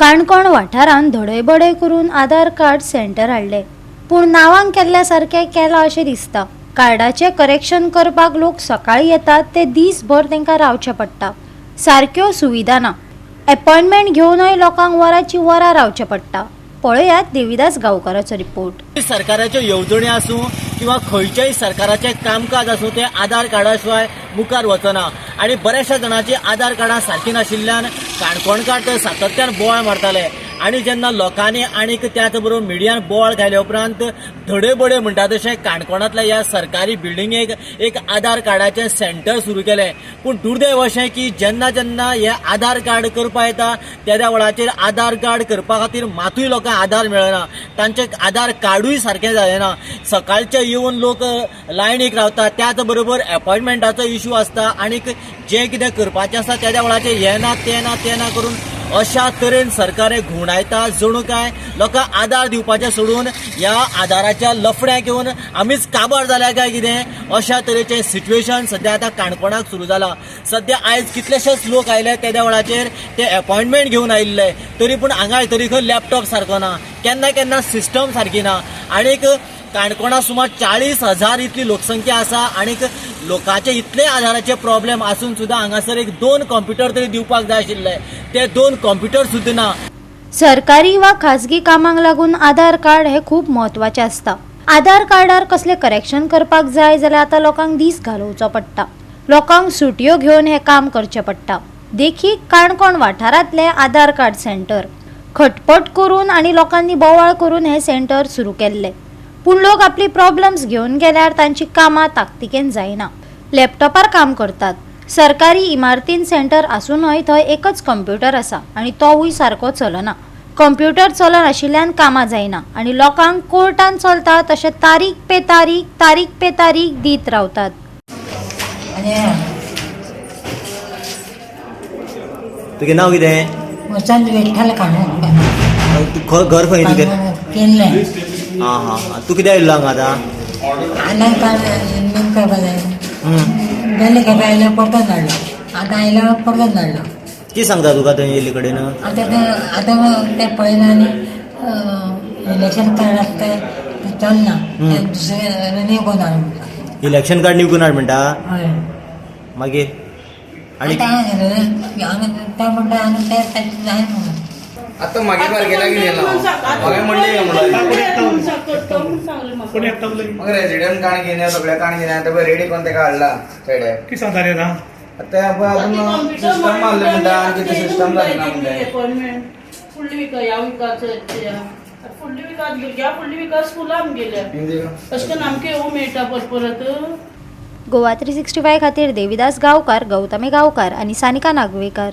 काणकोण वाठारांत धडयबडय करून आधार card centre हाडले, पूण नांवांक केल्ल्या सारकें केलां अशें दिसता। कार्डाचें करेक्शन करपाक लोक सकाळीं येतात ते दीसभर तांकां रावचें पडटा। सारक्यो सुविधा ना, अपॉइंटमेंट घेवनय लोकांक वरांची वरां रावचें पडटा। पळयात देविदास गांवकाराचो रिपोर्ट। सरकाराच्यो येवजणी आसूं किंवा खंयचेय सरकाराचें कामकाज आसूं तें आधार कार्डा शिवाय मुखार वचना आनी बऱ्याचशा जाणांची आधार कार्डां सारकीं नाशिल्ल्यान काणकोणकार तर सातत्यान बोवाळ मारताले आनी जेन्ना लोकांनी आनीक त्याच बरोबर मिडियान बोवाळ घाल्या उपरांत धडयबडय म्हणटा तशें काणकोणांतल्या ह्या सरकारी बिल्डिंगेक एक आधार कार्डाचें सेंटर सुरू केलें। पूण दुर्दैव अशें की जेन्ना जेन्ना हे आधार कार्ड करपा येता त्या वेळाचेर आधार कार्ड करपा खातीर मातूय लोकांक आधार मेळना, तांचें आधार कार्डूय सारकें जायना। सकाळचे येवन लोक लायनीक रावतात, त्याच बरोबर अपॉइंटमेंटाचो इश्यू आसता आनीक जें कितें करपाचें आसता त्या वेळाचेर हें ना तें ना करून अशा तरेन सरकार घुवणायता जणू काय लोकांक आधार दिवपाचें सोडून ह्या आधाराच्या लफड्याक येवन आमीच काबार जाल्या काय कितें अशा तरेचें सिच्युएशन सद्या आतां काणकोणाक सुरू जालां। सद्या आयज कितलेशेच लोक आयले त्या वेळाचेर ते अपॉइंटमेंट घेवन आयिल्ले, तरी पूण हांगा तरी खंय लॅपटॉप सारको ना, केन्ना सिस्टम सारकी ना आनीक काणकोणा सुमार 40,000 इतली लोकसंख्या आसा आनीक लोकांचे इतले आधाराचे प्रॉब्लेम आसून सुद्दां हांगासर एक 2 कॉम्प्युटर तरी दिवपाक जाय आशिल्ले, ते 2 कॉम्प्युटर सुद्दां ना। सरकारी वा खाजगी कामांक लागून आधार कार्ड हे खूप महत्वाचे असता। आधार कार्डार कसले करेक्शन करपाक जाय जाल्यार आतां लोकांक दीस घालोवचो पडटा, लोकांक सुटयो घेवन हे काम करचें पडटा। देखीक काणकोण वाठारांतले आधार कार्ड सेंटर खटपट करून आनी लोकांनी बोवाळ करून हे सेंटर सुरू केल्ले, पूण लोक आपली प्रॉब्लेम्स घेवन गेल्यार तांची कामां ताकतिकेन जायना, लॅपटॉपार काम करतात। सरकारी इमारतीन सेंटर आसूनय थंय एकच कॉम्प्युटर आसा आनी तोवूय सारको चलना। कॉम्प्युटर चलनाशिल्ल्यान कामां जायना आनी लोकांक कोर्टान चलता तशें तारीख पे तारीख दीत रावतात। तुगे नांव कितें? वसंत विठ्ठल काणकोण घर खंय तुगे? केल्लें। हां तूं कितें आयिल्लो हांगा आतां? आधार कार्ड लिंक करपा जाय, गेले खेपे आयलो परतो धाडलो, आतां आयलो परतो धाडलो। कितें सांगता तुका थंय येयल्ले कडेन? आतां ते पळयना आनी इलेक्शन कार्ड आसता तें चलना, दुसरें रिन्यू करून हाड म्हणटा। इलेक्शन कार्ड न्यू करून हाड म्हणटा? हय। मागीर आनी ते म्हणटा आनी ते जाय म्हणून आता मागे बार गेला की गेला मागे म्हणले मग रेसिडेंट काण घेणे सगळे काण घेणे आता रेडी कोण ते काढला चेडे किती सांगता रे आता अजून सिस्टम मारले म्हणटा आणि किती सिस्टम जायना म्हणजे फुडली विका ह्या विकाचे फुडली विकास भुरग्या फुडली विकास स्कुलान गेल्या अशें करून आमकां येवं मेळटा परत। गोवा 365 खातीर देविदास गांवकार, गौतमी गांवकार आनी सानिका नागवेकर।